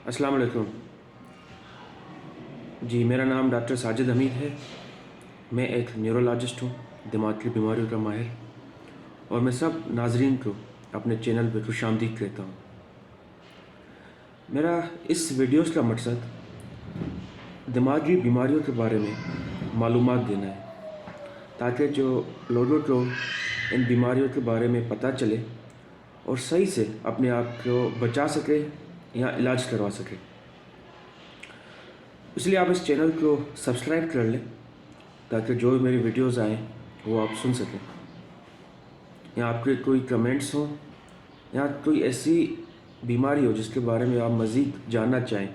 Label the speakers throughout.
Speaker 1: अस्सलाम वालेकुम। जी, मेरा नाम डॉक्टर साजिद हमीद है। मैं एक न्यूरोलॉजिस्ट हूँ, दिमागी बीमारियों का माहिर, और मैं सब नाज़रीन को अपने चैनल पे खुशामदीद कहता हूँ। मेरा इस वीडियोस का मकसद दिमागी बीमारियों के बारे में मालूमात देना है, ताकि जो लोगों को इन बीमारियों के बारे में पता चले और सही से अपने आप को बचा सके या इलाज करवा सके। इसलिए आप इस चैनल को सब्सक्राइब कर लें, ताकि जो भी मेरी वीडियोस आएँ वो आप सुन सकें, या आपके कोई कमेंट्स हों या कोई ऐसी बीमारी हो जिसके बारे में आप मज़ीद जानना चाहें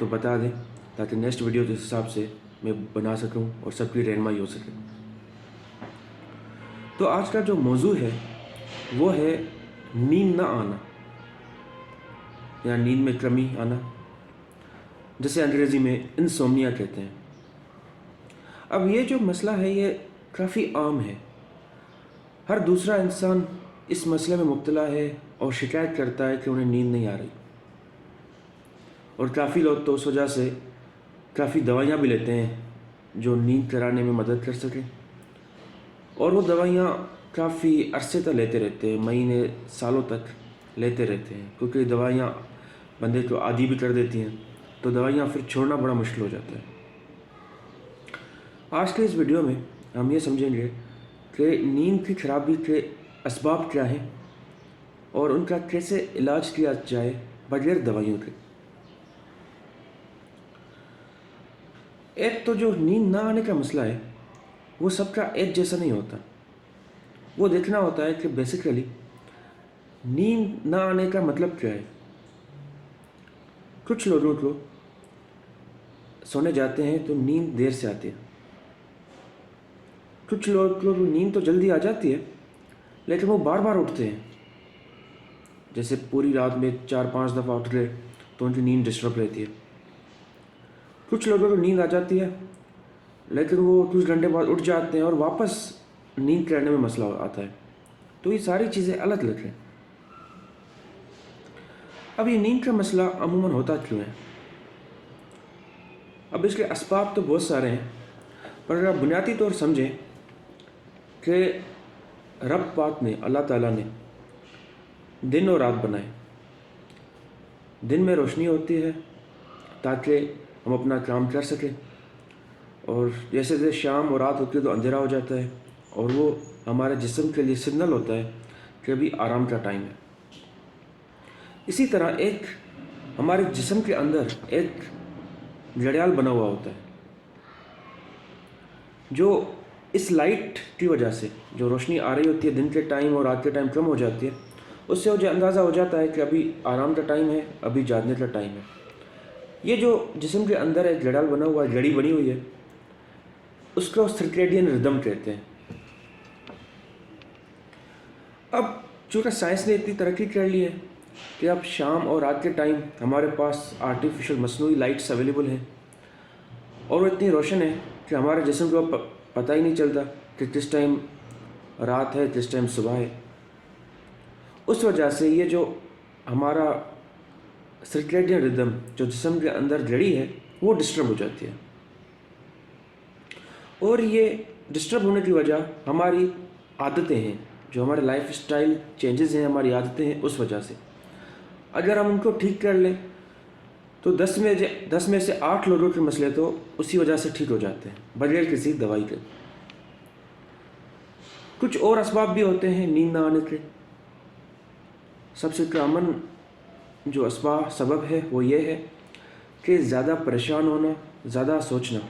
Speaker 1: तो बता दें, ताकि नेक्स्ट वीडियो के हिसाब से मैं बना सकूं और सबकी रहनुमाई हो सके। तो आज का जो मौजू है वो है नींद ना आना या नींद में कमी आना, जिसे अंग्रेज़ी में इंसोम्निया कहते हैं। अब ये जो मसला है ये काफ़ी आम है। हर दूसरा इंसान इस मसले में मुब्तला है और शिकायत करता है कि उन्हें नींद नहीं आ रही, और काफ़ी लोग तो उस वजह से काफ़ी दवाइयाँ भी लेते हैं जो नींद कराने में मदद कर सकें, और वो दवाइयाँ काफ़ी अरसे तक लेते रहते हैं, महीने सालों तक लेते रहते हैं, क्योंकि दवाइयाँ बंदे को आदी भी कर देती हैं, तो दवाइयाँ फिर छोड़ना बड़ा मुश्किल हो जाता है। आज के इस वीडियो में हम ये समझेंगे कि नींद की खराबी के असबाब क्या हैं और उनका कैसे इलाज किया जाए बगैर दवाइयों के। एक तो जो नींद ना आने का मसला है वो सबका एक जैसा नहीं होता। वो देखना होता है कि बेसिकली नींद ना आने का मतलब क्या है। कुछ लोगों को सोने जाते हैं तो नींद देर से आती है, कुछ लोगों को नींद तो जल्दी आ जाती है लेकिन वो बार बार उठते हैं, जैसे पूरी रात में 4-5 दफ़ा उठ गए तो उनकी नींद डिस्टर्ब रहती है। कुछ लोगों को नींद आ जाती है लेकिन वो कुछ घंटे बाद उठ जाते हैं और वापस नींद करने में मसला आता है। तो ये सारी चीज़ें अलग अलग हैं। अब ये नींद का मसला अमूमन होता क्यों है? अब इसके असबाब तो बहुत सारे हैं, पर अगर आप बुनियादी तौर समझें कि रब पाक ने, अल्लाह ताला ने दिन और रात बनाए। दिन में रोशनी होती है ताकि हम अपना काम कर सकें, और जैसे जैसे शाम और रात होती है तो अंधेरा हो जाता है, और वो हमारे जिस्म के लिए सिग्नल होता है कि अभी आराम का टाइम है। इसी तरह एक हमारे जिस्म के अंदर एक घड़ियाल बना हुआ होता है, जो इस लाइट की वजह से जो रोशनी आ रही होती है दिन के टाइम और रात के टाइम कम हो जाती है, उससे मुझे अंदाज़ा हो जाता है कि अभी आराम का टाइम है, अभी जागने का टाइम है। ये जो जिस्म के अंदर एक घड़ियाल बना हुआ है, घड़ी बनी हुई है, उसको सर्केडियन रिदम कहते हैं। अब चूँकि साइंस ने इतनी तरक्की कर ली है कि अब शाम और रात के टाइम हमारे पास आर्टिफिशियल मसनूई लाइट्स अवेलेबल हैं, और वो इतनी रोशन है कि हमारे जिस्म को पता ही नहीं चलता कि किस टाइम रात है किस टाइम सुबह है। उस वजह से ये जो हमारा सर्केडियन रिदम जो जिस्म के अंदर घड़ी है वो डिस्टर्ब हो जाती है, और ये डिस्टर्ब होने की वजह हमारी आदतें हैं, जो हमारे लाइफ स्टाइल चेंजेस हैं, हमारी आदतें हैं। उस वजह से अगर हम उनको ठीक कर लें तो 10 में से 8 लोगों के मसले तो उसी वजह से ठीक हो जाते हैं बगैर किसी दवाई के। कुछ और असबाब भी होते हैं नींद ना आने के। सबसे कॉमन जो सबब है वो ये है कि ज़्यादा परेशान होना, ज़्यादा सोचना।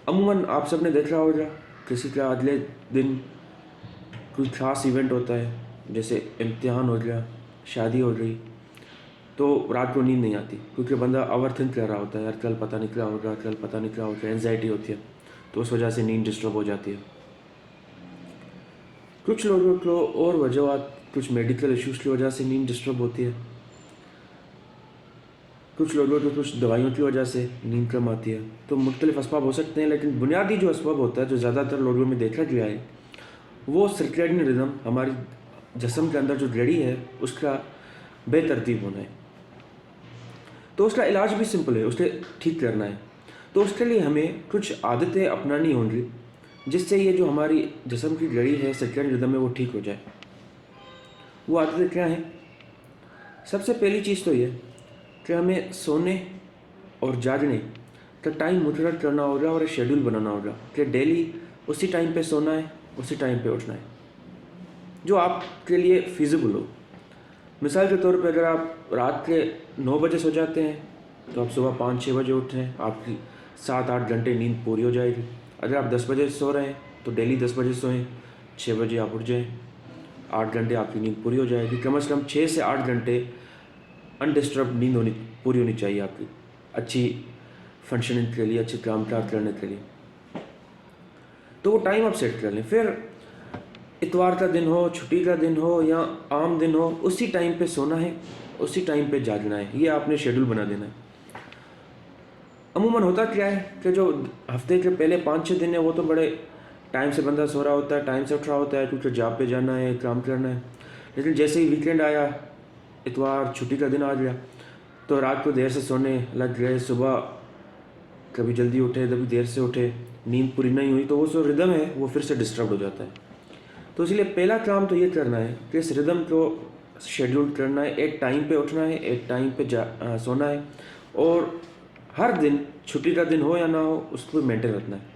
Speaker 1: अमूमन आप सब ने देखा होगा किसी का अगले दिन कोई ख़ास इवेंट होता है, जैसे इम्तिहान हो गया, शादी हो गई, तो रात को नींद नहीं आती, क्योंकि बंदा ओवरथिंक कर रहा होता है, यार कल पता नहीं क्या होगा, कल पता नहीं क्या होगा, एंजाइटी होती है, तो उस वजह से नींद डिस्टर्ब हो जाती है। कुछ लोगों को और वजूहत, कुछ मेडिकल इश्यूज़ की वजह से नींद डिस्टर्ब होती है, कुछ लोगों को कुछ दवाइयों की वजह से नींद कम आती है। तो मुख्तलिफ असबाब हो सकते हैं, लेकिन बुनियादी जो असबाब होता है जो ज़्यादातर लोगों में देखा गया है वो सर्केडियन रिदम, हमारी जिस्म के अंदर जो घड़ी है उसका बेतरतीब होना है। तो उसका इलाज भी सिंपल है, उसे ठीक करना है। तो उसके लिए हमें कुछ आदतें अपनानी होंगी जिससे ये जो हमारी जिस्म की घड़ी है, सर्कैडियन रिदम है, वो ठीक हो जाए। वो आदतें क्या हैं? सबसे पहली चीज़ तो ये कि हमें सोने और जागने का टाइम मुकर्रर करना होगा और एक शेड्यूल बनाना होगा कि डेली उसी टाइम पे सोना है, उसी टाइम पे उठना है, जो आपके लिए फिजिबल हो। मिसाल के तौर पे अगर आप रात के 9 बजे सो जाते हैं तो आप सुबह 5-6 बजे उठ रहे हैं, आपकी 7-8 घंटे नींद पूरी हो जाएगी। अगर आप 10 बजे सो रहे हैं तो डेली 10 बजे सोएं, 6 बजे आप उठ जाएं, 8 घंटे आपकी नींद पूरी हो जाएगी। कम से कम 6 से 8 घंटे अनडिस्टर्ब नींद पूरी होनी चाहिए आपकी, अच्छी फंक्शनिंग के लिए, अच्छे काम काज करने के लिए। तो वो टाइम आप सेट कर लें। फिर इतवार का दिन हो, छुट्टी का दिन हो या आम दिन हो, उसी टाइम पे सोना है, उसी टाइम पे जागना है, ये आपने शेड्यूल बना देना है। अमूमन होता क्या है कि जो हफ्ते के पहले 5-6 दिन है वो तो बड़े टाइम से बंदा सो रहा होता है, टाइम से उठ रहा होता है क्योंकि जॉब पे जाना है, काम करना है। लेकिन जैसे ही वीकेंड आया, इतवार छुट्टी का दिन आ गया, तो रात को देर से सोने लग गए, सुबह कभी जल्दी उठे, कभी देर से उठे, नींद पूरी नहीं हुई, तो वो जो रिदम है वो फिर से डिस्टर्ब हो जाता है। तो इसलिए पहला काम तो ये करना है कि इस रिदम को शेड्यूल करना है, एक टाइम पे उठना है, एक टाइम पे सोना है, और हर दिन छुट्टी का दिन हो या ना हो उसको मेंटेन रखना है।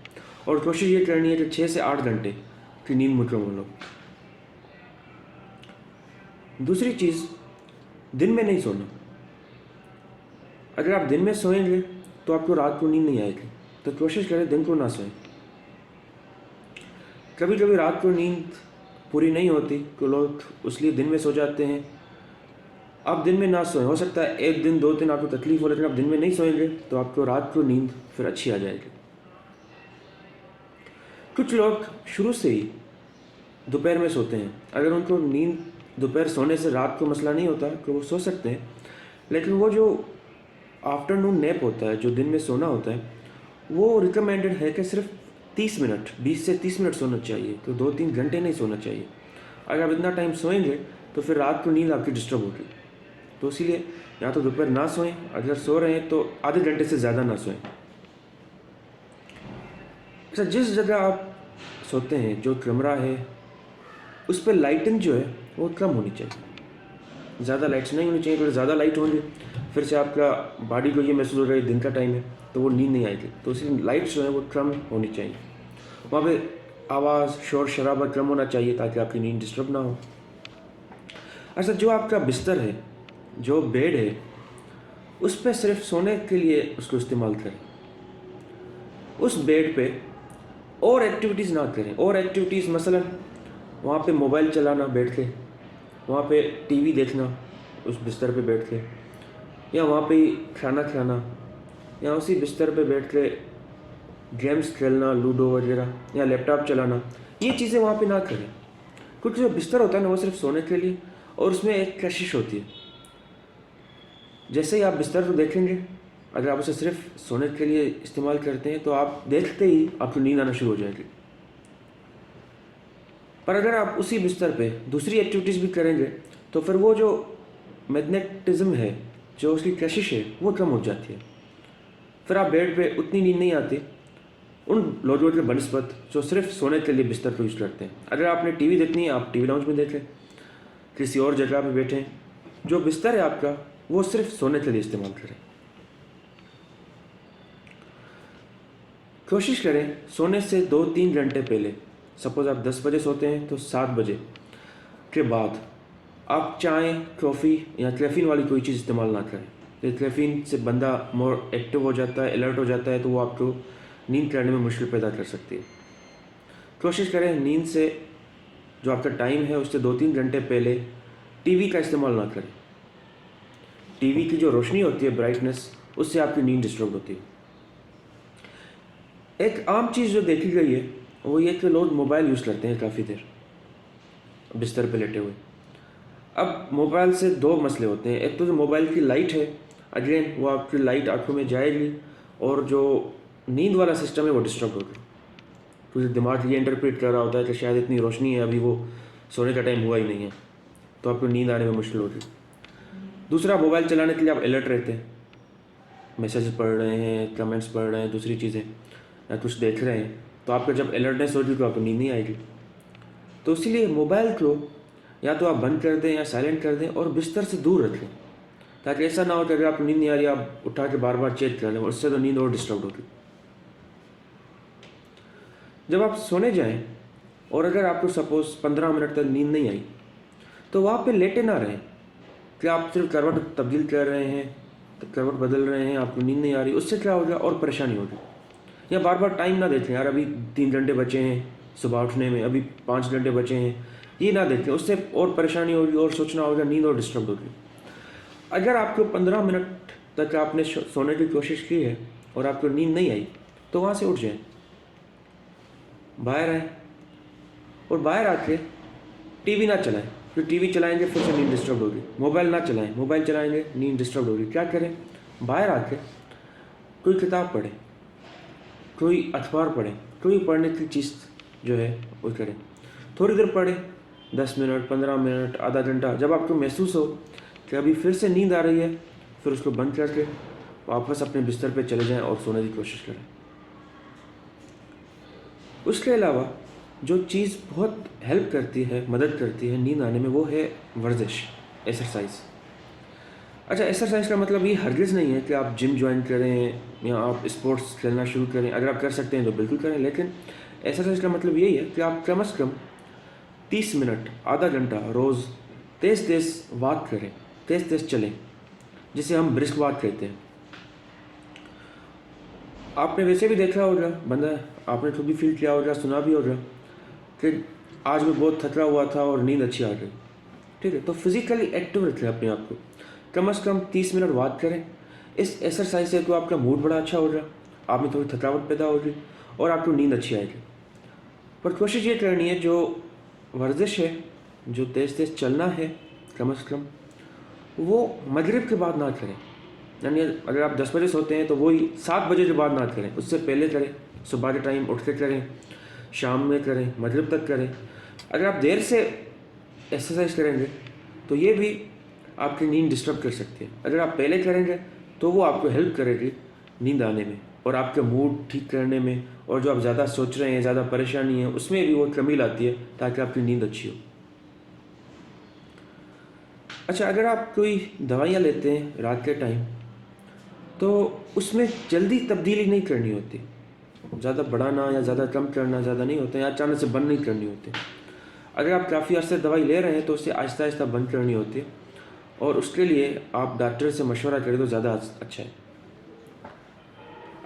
Speaker 1: और कोशिश ये करनी है कि 6 से 8 घंटे की नींद मुकम्मल हो। दूसरी चीज़, दिन में नहीं सोना। अगर आप दिन में सोएंगे तो आपको रात को नींद नहीं आएगी, तो कोशिश करें दिन को ना सोएं। कभी कभी रात को नींद पूरी नहीं होती तो लोग उसलिए दिन में सो जाते हैं। आप दिन में ना सोएं, हो सकता है 1 दिन 2 दिन आपको तकलीफ हो, लेकिन आप दिन में नहीं सोएंगे तो आपको रात को नींद फिर अच्छी आ जाएगी। कुछ लोग शुरू से ही दोपहर में सोते हैं। अगर उनको नींद दोपहर सोने से रात को मसला नहीं होता तो वो सो सकते हैं, लेकिन वो जो आफ्टरनून नैप होता है, जो दिन में सोना होता है, वो रिकमेंडेड है कि सिर्फ 30 मिनट, 20 से 30 मिनट सोना चाहिए, तो 2-3 घंटे नहीं सोना चाहिए। अगर आप इतना टाइम सोएंगे तो फिर रात को नींद आपकी डिस्टर्ब होगी। तो इसीलिए या तो दोपहर ना सोएं, अगर सो रहे हैं तो आधे घंटे से ज़्यादा ना सोएं। अच्छा, जिस जगह आप सोते हैं, जो कमरा है, उस पर लाइटिंग जो है वो कम होनी चाहिए, ज़्यादा लाइट्स नहीं होनी चाहिए। अगर ज़्यादा लाइट होंगी फिर से आपका बॉडी को ये महसूस होगा दिन का टाइम है, तो वो नींद नहीं आएगी। तो इसलिए लाइट्स जो है वो कम होनी चाहिए। वहाँ पे आवाज़, शोर शराबा कम होना चाहिए ताकि आपकी नींद डिस्टर्ब ना हो। अच्छा, जो आपका बिस्तर है, जो बेड है, उस पर सिर्फ सोने के लिए उसको इस्तेमाल करें। उस बेड पे और एक्टिविटीज़ ना करें। और एक्टिविटीज़ मसलन वहाँ पे मोबाइल चलाना बैठ के, वहाँ पे टीवी देखना उस बिस्तर पे बैठ के, या वहाँ पे ही खाना खाना, या उसी बिस्तर पे बैठ के गेम्स खेलना, लूडो वगैरह, या लैपटॉप चलाना, ये चीज़ें वहाँ पे ना करें। क्योंकि जो बिस्तर होता है ना वो सिर्फ सोने के लिए, और उसमें एक कशिश होती है। जैसे ही आप बिस्तर को देखेंगे, अगर आप उसे सिर्फ सोने के लिए इस्तेमाल करते हैं तो आप देखते ही आपको नींद आना शुरू हो जाएगी। पर अगर आप उसी बिस्तर पे दूसरी एक्टिविटीज़ भी करेंगे तो फिर वो जो मैग्नेटिज्म है, जो उसकी कशिश है, वो कम हो जाती है। फिर आप बेड पे उतनी नींद नहीं आती उन लोगों के बनस्पत जो सिर्फ सोने के लिए बिस्तर को यूज़ करते हैं। अगर आपने टीवी देखनी है, आप टीवी लाउंज में देखें, किसी और जगह पे बैठें, जो बिस्तर है आपका वो सिर्फ सोने के लिए इस्तेमाल करें। कोशिश करें सोने से 2-3 घंटे पहले, सपोज़ आप 10 बजे सोते हैं तो 7 बजे के बाद आप चाय, कॉफ़ी या कैफ़ीन वाली कोई चीज़ इस्तेमाल ना करें। तो कैफ़ीन से बंदा मोर एक्टिव हो जाता है, अलर्ट हो जाता है, तो वो आपको नींद करने में मुश्किल पैदा कर सकती है। कोशिश करें नींद से जो आपका टाइम है उससे 2-3 घंटे पहले टीवी का इस्तेमाल ना करें। टीवी की जो रोशनी होती है, ब्राइटनेस, उससे आपकी नींद डिस्टर्ब होती है। एक आम चीज़ जो देखी गई है वो ये कि लोग मोबाइल यूज़ करते हैं काफ़ी देर बिस्तर पे लेटे हुए। अब मोबाइल से 2 मसले होते हैं। एक तो जो मोबाइल की लाइट है, अगेन वो आपकी लाइट आँखों में जाएगी और जो नींद वाला सिस्टम है वो डिस्टर्ब होगा, क्योंकि दिमाग ये इंटरप्रेट कर रहा होता है कि शायद इतनी रोशनी है, अभी वो सोने का टाइम हुआ ही नहीं है, तो आपको नींद आने में मुश्किल होगी। दूसरा, मोबाइल चलाने के लिए आप अलर्ट रहते हैं, मैसेज पढ़ रहे हैं, कमेंट्स पढ़ रहे हैं, दूसरी चीज़ें या कुछ देख रहे हैं, तो आपका जब अलर्टनेस होगी तो आपको नींद नहीं आएगी। तो इसीलिए मोबाइल को या तो आप बंद कर दें या साइलेंट कर दें और बिस्तर से दूर रखें, ताकि ऐसा ना हो कि अगर आपको नींद नहीं आ रही आप उठा के बार बार चेक कर लें, उससे तो नींद और डिस्टर्ब होगी। जब आप सोने जाएं और अगर आपको सपोज़ 15 मिनट तक नींद नहीं आई, तो वहाँ पे लेटे ना रहें कि आप सिर्फ करवट तब्दील कर रहे हैं, करवट बदल रहे हैं, आपको नींद नहीं आ रही, उससे क्या होगा और परेशानी होगी। या बार बार टाइम ना देखें, यार अभी 3 घंटे बचे हैं सुबह उठने में, अभी 5 घंटे बचे हैं, ये ना देखें, उससे और परेशानी होगी और सोचना होगा, नींद और डिस्टर्ब होगी। अगर आपको 15 मिनट तक आपने सोने की कोशिश की है और आपको नींद नहीं आई, तो वहाँ से उठ जाएं, बाहर आएँ और बाहर आके टीवी ना चलाएं, फिर टीवी चलाएंगे फिर से नींद डिस्टर्ब होगी। मोबाइल ना चलाएं, मोबाइल चलाएंगे नींद डिस्टर्ब होगी। क्या करें, बाहर आके कोई किताब पढ़ें, कोई अखबार पढ़ें, कोई पढ़ने की चीज़ जो है वो करें। थोड़ी देर पढ़ें, 10 मिनट, 15 मिनट, आधा घंटा। जब आपको महसूस हो कि अभी फिर से नींद आ रही है, फिर उसको बंद करके वापस अपने बिस्तर पे चले जाएं और सोने की कोशिश करें। उसके अलावा जो चीज़ बहुत हेल्प करती है, मदद करती है नींद आने में, वो है वर्जिश, एक्सरसाइज। अच्छा, एक्सरसाइज का मतलब ये हरगिज़ नहीं है कि आप जिम ज्वाइन करें या आप स्पोर्ट्स खेलना शुरू करें। अगर आप कर सकते हैं तो बिल्कुल करें, लेकिन एक्सरसाइज का मतलब यही है कि आप कम से कम 30 मिनट, आधा घंटा रोज़ तेज़ तेज़ वॉक करें, तेज़ तेज़ चलें, जिसे हम ब्रिस्क वॉक कहते हैं। आपने वैसे भी देखा होगा, बंदा आपने खुद भी फील किया होगा, सुना भी होगा कि आज मैं बहुत थका हुआ था और नींद अच्छी आ गई। ठीक है, तो फिज़िकली एक्टिव रखें अपने आप को, कम से कम 30 मिनट वॉक करें। इस एक्सरसाइज से तो आपका मूड बड़ा अच्छा होगा, आप में थोड़ी थकावट पैदा होगी और आपको नींद अच्छी आएगी। पर कोशिश ये करनी है, जो वर्जिश है, जो तेज़ तेज़ चलना है, कम से कम वो मगरिब के बाद ना करें। यानी अगर आप 10 बजे सोते हैं तो वही 7 बजे के बाद ना करें, उससे पहले करें। सुबह के टाइम उठ के करें, शाम में करें, मगरिब तक करें। अगर आप देर से एक्सरसाइज करेंगे तो ये भी आपकी नींद डिस्टर्ब कर सकती है। अगर आप पहले करेंगे तो वो आपको हेल्प करेगी नींद आने में और आपके मूड ठीक करने में, और जो आप ज़्यादा सोच रहे हैं, ज़्यादा परेशानी है, उसमें भी वो कमी लाती है ताकि आपकी नींद अच्छी हो। अच्छा, अगर आप कोई दवाइयाँ लेते हैं रात के टाइम, तो उसमें जल्दी तब्दीली नहीं करनी होती, ज़्यादा बढ़ाना या ज़्यादा कम करना ज़्यादा नहीं होता, या अचानक से बंद नहीं करनी होती। अगर आप काफ़ी अर्से दवाई ले रहे हैं तो उसे आहिस्ता आहिस्ता बंद करनी होती है, और उसके लिए आप डॉक्टर से मशवरा करें तो ज़्यादा अच्छा है।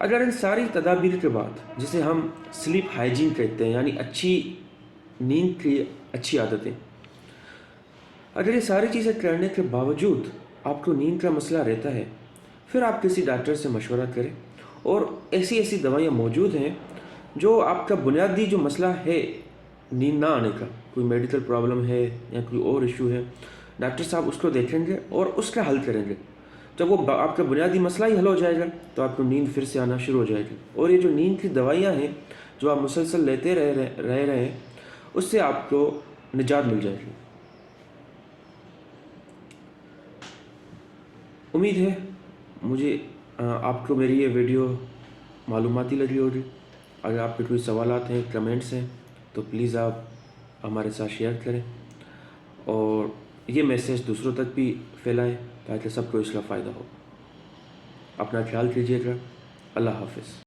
Speaker 1: अगर इन सारी तदाबीर के बाद, जिसे हम स्लीप हाइजीन कहते हैं, यानी अच्छी नींद की अच्छी आदतें, अगर ये सारी चीज़ें करने के बावजूद आपको नींद का मसला रहता है, फिर आप किसी डॉक्टर से मशवरा करें। और ऐसी ऐसी दवाइयाँ मौजूद हैं जो आपका बुनियादी जो मसला है नींद ना आने का, कोई मेडिकल प्रॉब्लम है या कोई और इशू है, डॉक्टर साहब उसको देखेंगे और उसका हल करेंगे। जब वो आपका बुनियादी मसला ही हल हो जाएगा तो आपको नींद फिर से आना शुरू हो जाएगी। और ये जो नींद की दवाइयाँ हैं जो आप मुसलसल लेते रह रहे हैं, उससे आपको निजात मिल जाएगी। उम्मीद है मुझे आपको मेरी ये वीडियो मालूमाती लगी होगी। अगर आपके कोई सवालात हैं, कमेंट्स हैं, तो प्लीज़ आप हमारे साथ शेयर करें और ये मैसेज दूसरों तक भी फैलाएं ताकि सबको इसका फ़ायदा हो। अपना ख्याल कीजिएगा। अल्लाह हाफ़िज़।